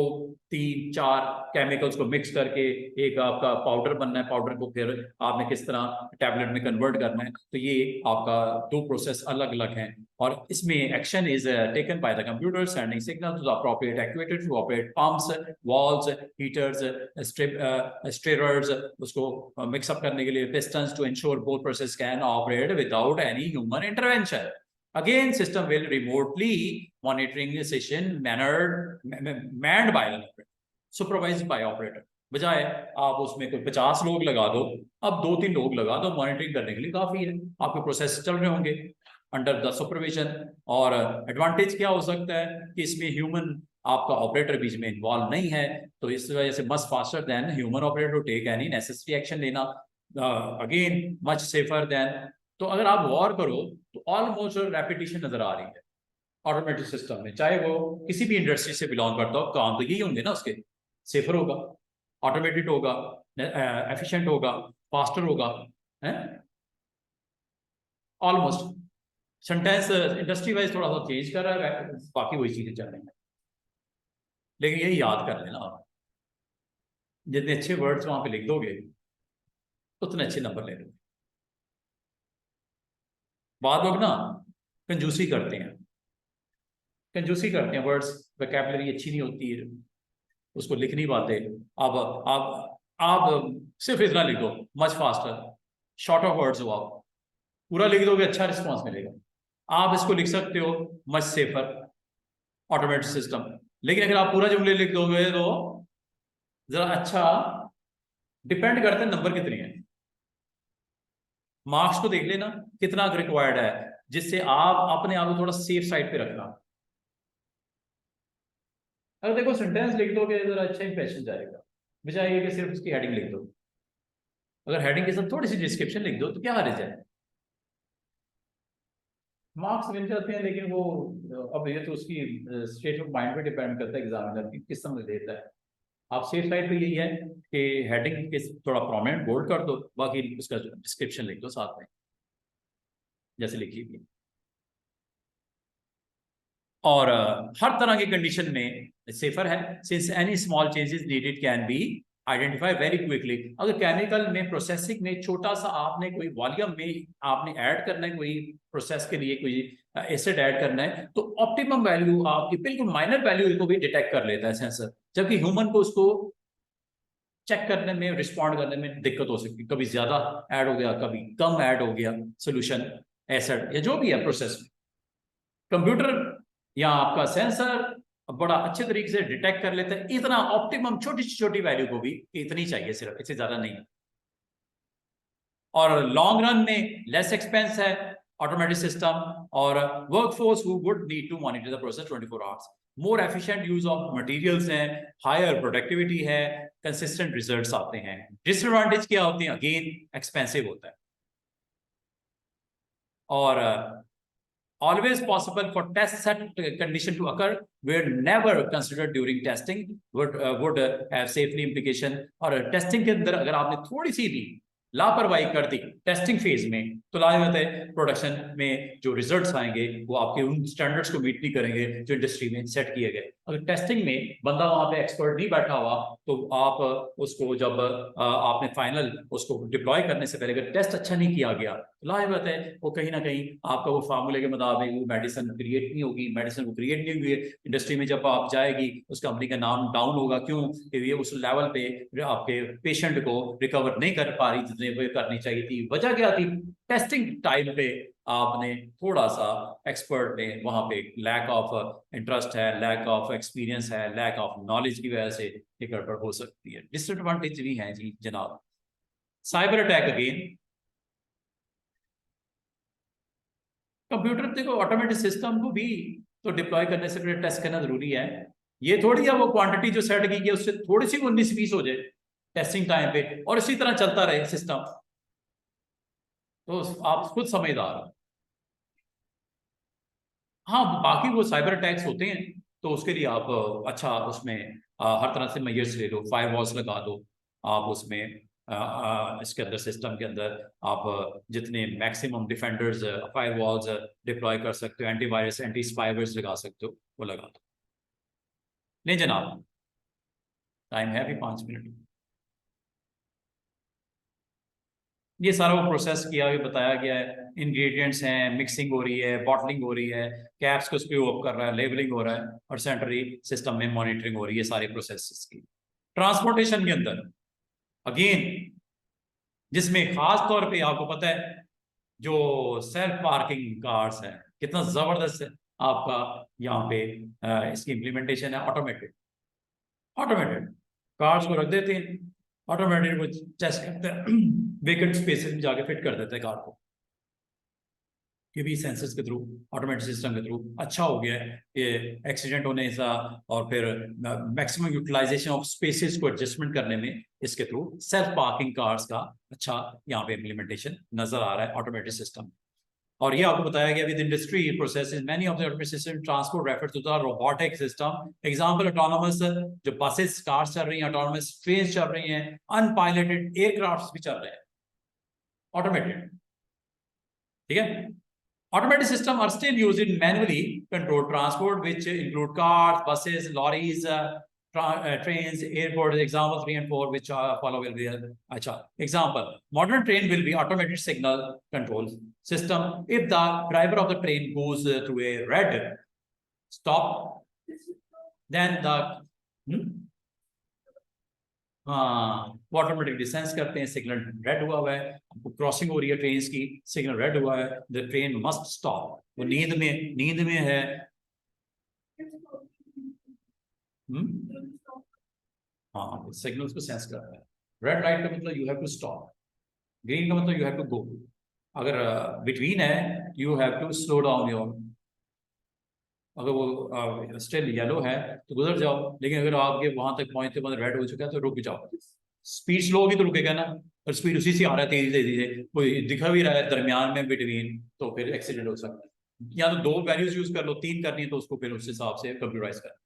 3 4 केमिकल्स को मिक्स करके एक आपका पाउडर बनना है, पाउडर को फिर आपने किस तरह टैबलेट में कन्वर्ट करना है, तो ये आपका दो प्रोसेस अलग अलग हैं। और इसमें action is taken by the computer sending signal to the appropriate actuator to operate pumps, valves, heaters, stirrers, उसको मिक्सअप करने के लिए pistons, to ensure both process can operate without any human intervention. Again, system will remotely monitoring session manned by supervised by operator। बजाय आप उसमें कोई 50 लोग लगा दो, अब 2-3 लोग लगा दो, मॉनिटरिंग करने के लिए काफी है, आपके प्रोसेस चल रहे होंगे अंडर द सुपरविजन। और एडवांटेज क्या हो सकता है कि इसमें ह्यूमन आपका ऑपरेटर बीच में इन्वॉल्व नहीं है, तो इस वजह से much faster than human operator to take any necessary action लेना, अगेन मच सेफर देन। तो अगर आप गौर करो तो ऑलमोस्ट रेपिटेशन नजर आ रही है ऑटोमेटिक सिस्टम में, चाहे वो किसी भी इंडस्ट्री से बिलोंग करता हो, काम तो यही होंगे ना उसके। सेफर होगा, ऑटोमेटेड होगा, एफिशिएंट होगा, फास्टर होगा, है ऑलमोस्ट। सेंटेंस इंडस्ट्री वाइज थोड़ा सा चेंज कर रहा है, बाकी वही चीजें चल रही हैं। लेकिन यही याद कर लेना आप, जितने अच्छे वर्ड्स वहां पे लिख दोगे उतने अच्छे नंबर ले लोगे। बाद लोग ना कंजूसी करते हैं, वर्ड्स वोकैबुलरी अच्छी नहीं होती है, उसको लिख नहीं पाते। अब आप सिर्फ इतना लिख दो, much faster, short of words हो, आप पूरा लिख दोगे अच्छा रिस्पॉन्स मिलेगा। आप इसको लिख सकते हो मच सेफर ऑटोमेटिक सिस्टम, लेकिन अगर आप पूरा जुमले लिख दोगे तो जरा अच्छा, डिपेंड करते हैं नंबर कितने हैं। मार्क्स को देख लेना कितना रिक्वायर्ड है, जिससे आप अपने आप को थोड़ा सेफ साइड पे रखना। अगर देखो सेंटेंस लिख दोगे जरा अच्छा इंप्रेशन जाएगा, बजाय ये कि सिर्फ उसकी हेडिंग लिख दो। अगर हेडिंग के साथ थोड़ी सी डिस्क्रिप्शन लिख दो तो क्या हर्ज है, मार्क्स मिल जाते हैं। लेकिन वो अब ये तो उसकी स्टेट ऑफ माइंड पे डिपेंड करता है एग्जामिनर की किस समझ देता है। आप सेफ साइड पे यही है कि हेडिंग के थोड़ा प्रोमिनेंट बोल्ड कर दो, बाकी उसका डिस्क्रिप्शन लिख दो साथ में जैसे लिखी हुई। और हर तरह की कंडीशन में सेफर है, since any small changes needed can be identify very quickly. अगर केमिकल में प्रोसेसिंग में छोटा सा आपने कोई वॉल्यूम में आपने ऐड करना है, कोई प्रोसेस के लिए कोई एसिड ऐड करना है, तो ऑप्टिमम वैल्यू आपकी बिल्कुल माइनर वैल्यू को भी डिटेक्ट कर लेता है सेंसर, जबकि ह्यूमन को उसको चेक करने में, रिस्पॉन्ड करने में दिक्कत हो सकती है। कभी ज्यादा ऐड हो गया, कभी कम ऐड हो गया सोल्यूशन, एसिड या जो भी है प्रोसेस में। कंप्यूटर या आपका सेंसर बड़ा अच्छे तरीके से डिटेक्ट कर लेता है, इतना ऑप्टिमम छोटी छोटी वैल्यू को भी इतनी चाहिए, सिर्फ इससे ज्यादा नहीं। और लॉन्ग रन में लेस एक्सपेंस है ऑटोमेटिक सिस्टम, और workforce who would need to monitor the process 24 hours. More efficient use of materials है, हायर प्रोडक्टिविटी है, कंसिस्टेंट रिजल्ट्स आते हैं। डिसएडवांटेज क्या होती है, अगेन एक्सपेंसिव होता है, और always possible for test set condition to occur were never considered during testing, would have safety implication। और टेस्टिंग के अंदर अगर आपने थोड़ी सी भी लापरवाही कर दी टेस्टिंग फेज में, तो लाजमत है प्रोडक्शन में जो रिजल्ट्स आएंगे वो आपके उन स्टैंडर्ड्स को मीट नहीं करेंगे जो इंडस्ट्री में सेट किए गए। अगर टेस्टिंग में बंदा वहां पे एक्सपर्ट नहीं बैठा हुआ, तो आप उसको जब आपने फाइनल उसको डिप्लॉय करने से पहले अगर टेस्ट अच्छा नहीं किया गया, लाजवाब है, वो कहीं ना कहीं आपका वो फार्मूले के मुताबिक वो मेडिसिन क्रिएट नहीं होगी, मेडिसिन वो क्रिएट नहीं हुई है इंडस्ट्री में, जब आप जाएगी उस कंपनी का नाम डाउन होगा। क्यों? कि ये उस लेवल पे आपके पेशेंट को रिकवर नहीं कर पा रही जितने वो करनी चाहिए थी। वजह क्या थी? टेस्टिंग टाइम पे आपने थोड़ा सा, एक्सपर्ट ने वहां पे लैक ऑफ इंटरेस्ट है, लैक ऑफ एक्सपीरियंस है, लैक ऑफ नॉलेज की वजह से ये गड़बड़ हो सकती है। डिसएडवांटेज भी है जी जनाब। साइबर अटैक अगेन, कंप्यूटर देखो ऑटोमेटिक सिस्टम को भी तो डिप्लॉय करने से पहले टेस्ट करना जरूरी है। ये थोड़ी है वो क्वांटिटी जो सेट की गई उससे थोड़ी सी 19-20 हो जाए टेस्टिंग टाइम पे और इसी तरह चलता रहे सिस्टम, तो आप खुद समझदार हो। हाँ, बाकी वो साइबर अटैक्स होते हैं तो उसके लिए आप अच्छा उसमें हर तरह से मेजर्स ले लो, फायर वॉल्स लगा दो आप उसमें, इसके अंदर सिस्टम के अंदर आप जितने maximum defenders fire walls deploy कर सकते हो, एंटीवायरस एंटी स्पाईवेयर्स लगा सकते हो, वो लगा दो। नहीं जनाब, टाइम है अभी 5 मिनट। ये सारा वो प्रोसेस किया हुआ बताया गया है, इंग्रेडिएंट्स हैं, मिक्सिंग हो रही है, बॉटलिंग हो रही है, कैप्स को स्क्रू अप कर रहा है, लेबलिंग हो रहा है और सेंट्रली सिस्टम में मॉनिटरिंग हो रही है सारे प्रोसेस की। ट्रांसपोर्टेशन के अंदर अगेन, जिसमें खास तौर पे आपको पता है जो सेल्फ पार्किंग कार्स है, कितना जबरदस्त है आपका यहाँ पे इसकी इम्प्लीमेंटेशन है। ऑटोमेटेड, ऑटोमेटेड कार्स को रख देते हैं, ऑटोमेटेड वो टेस्ट करते हैं वेकेंट स्पेसेस में जाके फिट कर देते हैं कार को। ये भी सेंसर्स के थ्रू, ऑटोमेटिक सिस्टम के थ्रू अच्छा हो गया है ये एक्सीडेंट होने सा और फिर मैक्सिमम यूटिलाइजेशन ऑफ स्पेसेस को एडजस्टमेंट करने में इसके थ्रू सेल्फ पार्किंग कार्स का अच्छा यहाँ पे इम्प्लीमेंटेशन नजर आ रहा है ऑटोमेटिक सिस्टम। और ये आपको बताया गया with industry processes many of the automatic system transport refer to the robotic system. Example autonomous जो बसेस कार्स चल रही हैं, ऑटोनोमस ट्रेन चल रही हैं, अनपायलटेड एयरक्राफ्ट भी चल रहे हैं ऑटोमेटेड। ठीक है, automated systems are still used in manually controlled transport, which include cars, buses, lorries, trains, airports. Example 3 and 4, which follow will be. Acha. Example: modern train will be automated signal control system. If the driver of the train goes through a red stop, then the हाँ, वो automatically sense करते हैं, signal red हुआ हुआ है, crossing हो रही है ट्रेन की, सिग्नल रेड हुआ है, द ट्रेन मस्ट स्टॉप। वो नींद में है। हाँ, सिग्नल्स को सेंस करता है। रेड लाइट का मतलब you have to stop, green का मतलब यू हैव टू गो। अगर बिटवीन है you have to slow down your, अगर वो स्टिल येलो है तो गुजर जाओ, लेकिन अगर आपके वहां तक पहुंचते मतलब रेड हो चुका है तो रुक जाओ। स्पीड स्लो होगी तो रुकेगा ना, और स्पीड उसी से आ रहा है तेजी तेजी से, कोई दिखा भी रहा है दरमियान में बिटवीन, तो फिर एक्सीडेंट हो सकता है। या तो 2 वैल्यूज यूज कर लो, 3 करनी है तो उसको फिर उस हिसाब से कंप्यूटराइज कर।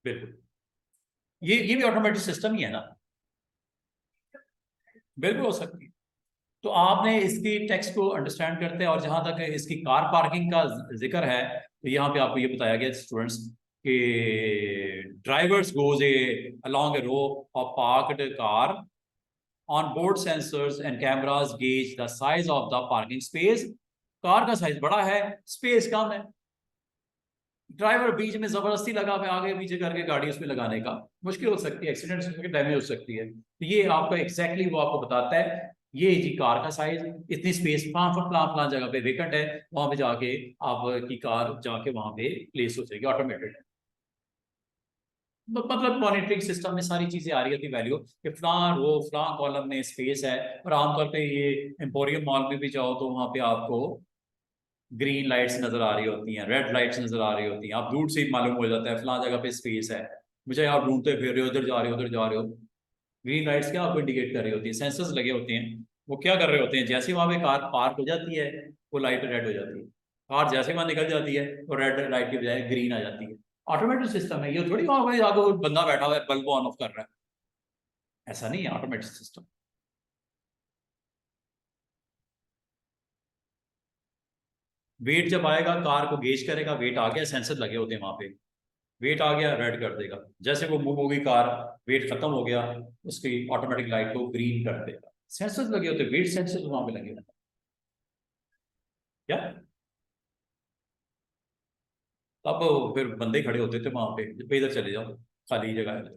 बिल्कुल, ये भी ऑटोमेटिक सिस्टम ही है ना। बिल्कुल हो सकती है। तो आपने इसकी टेक्स्ट को अंडरस्टैंड करते हैं, और जहां तक इसकी कार पार्किंग का जिक्र है तो यहाँ पे आपको ये बताया गया स्टूडेंट्स कि drivers goes A along a row of parked car, on board sensors and cameras gauge the size of the parking space। Car का साइज बड़ा है, स्पेस कम है, ड्राइवर बीच में जबरदस्ती लगा पे आगे पीछे करके गाड़ी उसमें लगाने का मुश्किल हो सकती है, एक्सीडेंट हो सकती है, डैमेज हो सकती है। तो ये आपका एग्जैक्टली वो आपको बताता है ये जी कार का साइज, इतनी स्पेस, फलां जगह पे वेकेंट है, वहां पे जाके आपकी कार जाके वहां पे प्लेस हो जाएगी ऑटोमेटेड। मतलब मॉनिटरिंग सिस्टम में सारी चीजें आ रही होती वैल्यू कि फलां रो फलां कॉलम में स्पेस है। और आमतौर पे ये एम्पोरियम मॉल में भी जाओ तो वहां पे आपको ग्रीन लाइट्स नजर आ रही होती हैं, रेड लाइट्स नजर आ रही होती हैं, आप दूर से ही मालूम हो जाता है फलां जगह पे स्पेस है, मुझे आप ढूंढते फिर रहे हो, उधर जा रहे हो उधर जा रहे हो। ग्रीन लाइट्स क्या आपको इंडिकेट कर रही होती है, सेंसर्स लगे होते हैं, वो क्या कर रहे होते हैं, जैसे वहां पे कार पार्क हो जाती है वो लाइट रेड हो जाती है, कार जैसे वहां निकल जाती है तो रेड लाइट की बजाय ग्रीन आ जाती है। ऑटोमेटिक सिस्टम है ये, थोड़ी वहां पे आगे बंदा बैठा हुआ है बल्ब ऑन ऑफ कर रहा है, ऐसा नहीं है ऑटोमेटिक सिस्टम। वेट जब आएगा कार को गेज करेगा, वेट आ गया, सेंसर लगे होते हैं वहां पे, वेट आ गया रेड कर देगा, जैसे वो मूव होगी कार, वेट खत्म हो गया, उसकी ऑटोमेटिक लाइट को ग्रीन कर देगा। सेंसर्स लगे होते, वेट सेंसर्स वहां पे लगे होते। क्या? अब फिर बंदे खड़े होते थे वहां पे इधर चले जाओ, खाली जगह है,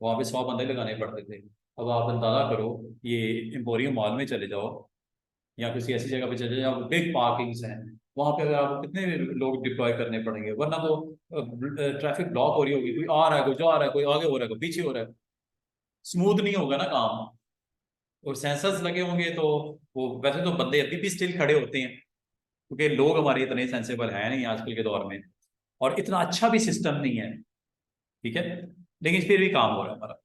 वहां पे 100 बंदे लगाने पड़ते थे। अब आप अंदाजा करो, ये एम्पोरियम मॉल में चले जाओ या किसी ऐसी जगह पे चले जाओ, बिग पार्किंग्स हैं, वहां पे अगर आपको कितने लोग डिप्लॉय करने पड़ेंगे, वरना तो ट्रैफिक ब्लॉक हो रही होगी, कोई आ रहा है, कोई जा रहा है, कोई आगे हो रहा है, कोई पीछे हो रहा है, स्मूथ नहीं होगा ना काम। और सेंसर्स लगे होंगे तो वो, वैसे तो बंदे अभी भी स्टिल खड़े होते हैं, क्योंकि लोग हमारे इतने सेंसेबल है नहीं आजकल के दौर में, और इतना अच्छा भी सिस्टम नहीं है, ठीक है, लेकिन फिर भी काम हो रहा है हमारा।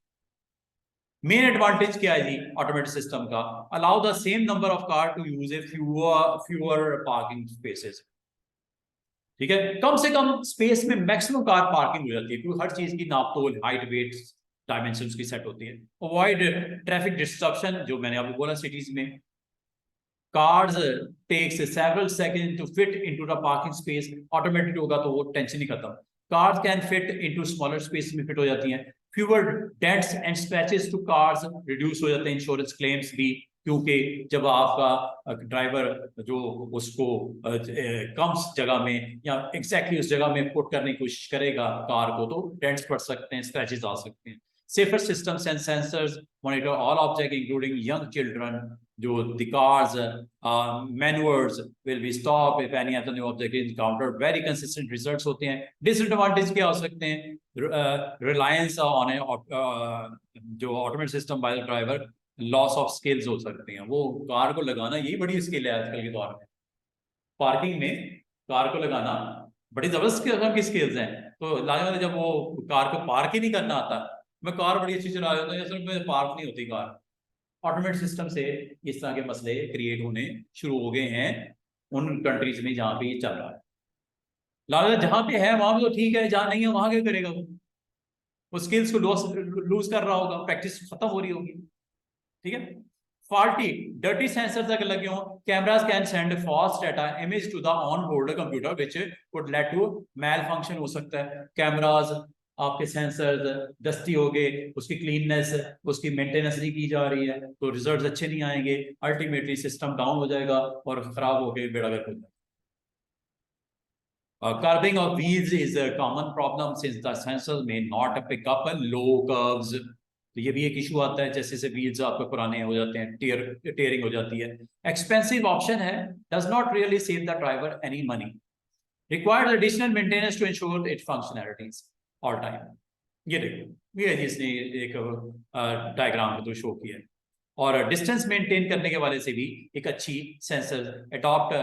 मेन एडवांटेज क्या है जी ऑटोमेटिक सिस्टम का? Allow the same number of car to use a fewer parking spaces. ठीक है, कम से कम स्पेस में मैक्सिमम कार पार्किंग हो जाती है, क्योंकि हर चीज की नापतोल, हाइट, वेट, डायमेंशन की सेट होती है। अवॉइड ट्रैफिक डिस्ट्रप्शन, जो मैंने आपको बोला सिटीज में cars takes several second to fit into the parking space, automatic होगा तो वो टेंशन ही खत्म। Cars can fit into smaller space में फिट हो जाती हैं। Fewer dents and scratches to cars, reduce हो जाते हैं इंश्योरेंस क्लेम्स भी, क्योंकि जब आपका ड्राइवर जो उसको कम जगह में या एग्जैक्टली उस जगह में पुट करने की कोशिश करेगा कार को, तो डेंट्स पड़ सकते हैं, स्क्रैचेस आ सकते हैं। Safer systems and sensors monitor all object including young children, जो the cars maneuvers will be stopped if any other new object is encountered, very consistent results होते हैं। डिसएडवांटेज क्या हो सकते हैं? रिलायंस ऑन जो automatic system by the driver, loss of skills हो सकते हैं। वो कार को लगाना यही बड़ी स्किल है आजकल के दौर में, पार्किंग में कार को लगाना बड़ी जबरदस्त किस्म की स्किल्स हैं। तो लाने वाले जब वो कार को पार्क ही नहीं करना आता, मैं कार बड़ी अच्छी चला रहा हूँ, असल में पार्क नहीं होती कार। ऑटोमेटिक सिस्टम से इस तरह के मसले क्रिएट होने शुरू हो गए हैं उन कंट्रीज में जहां पे ये चल रहा है। लाला जहां पे है वहां पे तो ठीक है, जहां नहीं है वहां क्या करेगा वो स्किल्स को लूज कर रहा होगा, प्रैक्टिस खत्म हो रही होगी। ठीक है, फॉल्टी डर्टी सेंसर्स अगर लगे हों, cameras can send false data image to the on board computer which would lead to malfunction. हो सकता है कैमरास आपके सेंसर्स डस्टी हो गए, उसकी क्लीननेस, उसकी मेंटेनेंस नहीं की जा रही है, तो रिजल्ट्स अच्छे नहीं आएंगे, अल्टीमेटली सिस्टम डाउन हो जाएगा और खराब होकर बेड़ागर्क हो जाएगा। Curving of wheels is a common problem since the sensors may not pick up low curves. तो ये भी एक इशू आता है, जैसे जैसे व्हील्स आपके पुराने हो जाते हैं, टेयरिंग हो जाती है। एक्सपेंसिव ऑप्शन है, does not really save the driver any money, required additional maintenance to ensure it functionalities all time. ये देखो, ये जिसने एक डायग्राम को तो शो किया है। और डिस्टेंस मेंटेन करने के वाले से भी एक अच्छी sensor adopt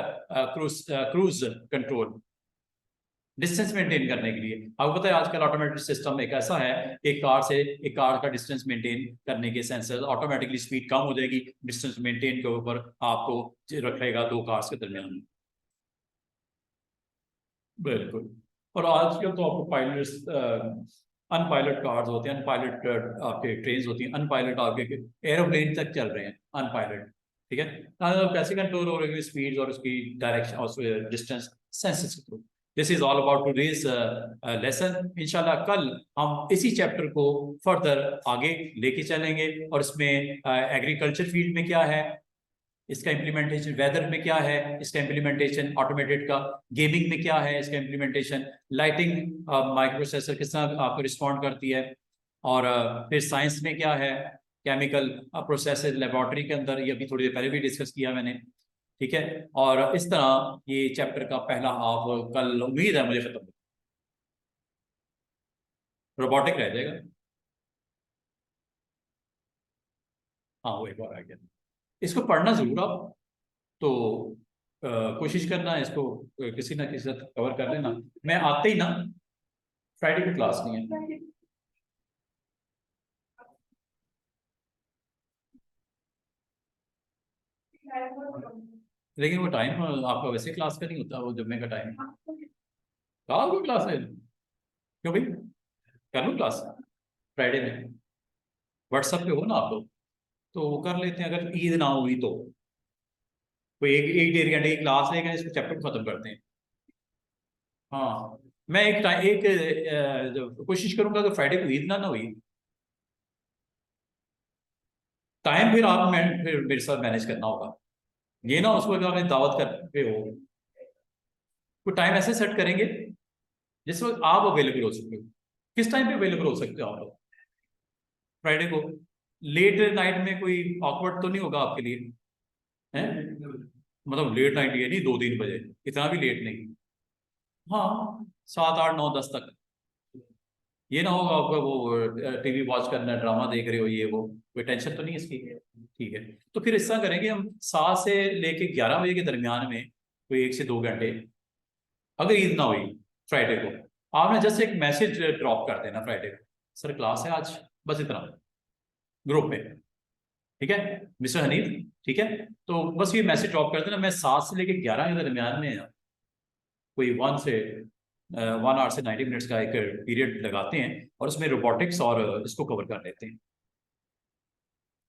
cruise control, distance maintain करने के लिए। आपको पता है आजकल ऑटोमेटिक सिस्टम एक ऐसा है, एक कार से एक कार का डिस्टेंस मेंटेन करने के सेंसर ऑटोमेटिकली स्पीड कम हो जाएगी, डिस्टेंस मेंटेन के ऊपर आपको रखेगा दो कार्स के दरमियान। बिल्कुल। और आजकल तो आपको पायलट अनपायलट कार्स होते हैं, अनपायलट आपके ट्रेन होती हैं, अनपायलट आपके एरोप्लेन तक चल रहे हैं अनपायलट। ठीक है, कैसे कंट्रोल हो रही है स्पीड और उसकी डायरेक्शन और डिस्टेंस सेंसर्स के through. This is all about today's lesson. इंशाल्लाह कल हम इसी चैप्टर को फर्दर आगे लेके चलेंगे, और इसमें एग्रीकल्चर फील्ड में क्या है, इसका इम्प्लीमेंटेशन वेदर में क्या है, इसका इम्प्लीमेंटेशन ऑटोमेटेड का गेमिंग में क्या है, इसका इम्प्लीमेंटेशन लाइटिंग माइक्रोप्रोसेसर किस तरह आपको रिस्पॉन्ड करती है, और फिर साइंस में क्या है, केमिकल प्रोसेसर लेबोरेटरी के अंदर, ये अभी थोड़ी देर पहले भी डिस्कस किया मैंने। ठीक है, और इस तरह ये चैप्टर का पहला हाफ कल उम्मीद है मुझे खत्म, रोबोटिक रह जाएगा। हाँ वो एक बार आ गया, इसको पढ़ना जरूर आप, तो कोशिश करना है इसको किसी ना किसी तरह कवर कर लेना। मैं आते ही ना, फ्राइडे की क्लास नहीं है, लेकिन वो टाइम आपका वैसे क्लास का नहीं होता, वो जुम्मे का टाइम। कहाँ को क्लास है? क्यों भाई, कर लो क्लास फ्राइडे में, व्हाट्सएप पे हो ना आप लोग, तो वो कर लेते हैं, अगर ईद ना हुई तो कोई एक एक 1.5 घंटे की क्लास लेकर इसको चैप्टर खत्म करते हैं। हाँ मैं कोशिश करूंगा कि फ्राइडे को ईद ना हुई, टाइम फिर फिर मेरे साथ मैनेज करना होगा। ये ना उसको अगर आपने दावत कर पे हो, तो टाइम ऐसे सेट करेंगे जिस वक्त आप अवेलेबल हो सकते हो। किस टाइम पे अवेलेबल हो सकते हो आप लोग फ्राइडे को? लेट नाइट में कोई ऑकवर्ड तो नहीं होगा आपके लिए? हैं? मतलब लेट नाइट ये नहीं 2-3 बजे, इतना भी लेट नहीं। हाँ, 7-8-9-10 तक। ये ना होगा आपका वो टीवी वॉच करना है, ड्रामा देख रहे हो, ये वो, कोई टेंशन तो नहीं है इसकी? ठीक है। तो फिर ऐसा करेंगे हम, 7 से लेके 11 बजे के दरमियान में कोई 1 से 2 घंटे, अगर ईद ना हुई फ्राइडे को, आपने जस्ट एक मैसेज ड्रॉप कर देना फ्राइडे को, सर क्लास है आज, बस इतना, ग्रुप में। ठीक है मिस्टर हनीफ? ठीक है, तो बस ये मैसेज ड्रॉप कर देना, मैं 7 से लेके 11 के दरमियान में कोई 1 आवर से 90 मिनट्स का एक पीरियड लगाते हैं, और उसमें रोबोटिक्स और इसको कवर कर लेते हैं,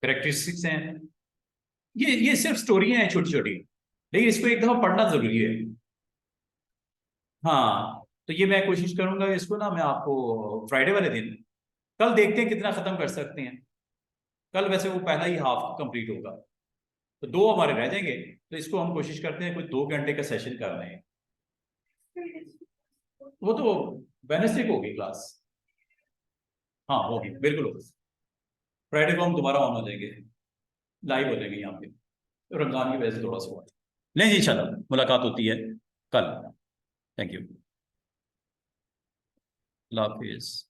करेक्टरिस्टिक्स हैं। ये सिर्फ स्टोरियां हैं छोटी छोटी, लेकिन इसको एक दफा पढ़ना जरूरी है। हाँ, तो ये मैं कोशिश करूंगा इसको ना, मैं आपको फ्राइडे वाले दिन, कल देखते हैं कितना खत्म कर सकते हैं। कल वैसे वो पहला ही हाफ कंप्लीट होगा, तो 2 हमारे रह जाएंगे, तो इसको हम कोशिश करते हैं कोई 2 घंटे का सेशन कर रहे हैं। वो तो वेडनेसडे को होगी क्लास। हाँ होगी, बिल्कुल होगी। फ्राइडे को हम दोबारा ऑन हो जाएंगे, लाइव हो जाएंगे यहाँ पे। तो रमजान की वजह से थोड़ा सा हुआ है। नहीं जी, इंशाल्लाह मुलाकात होती है कल। Thank you. Allah Hafiz.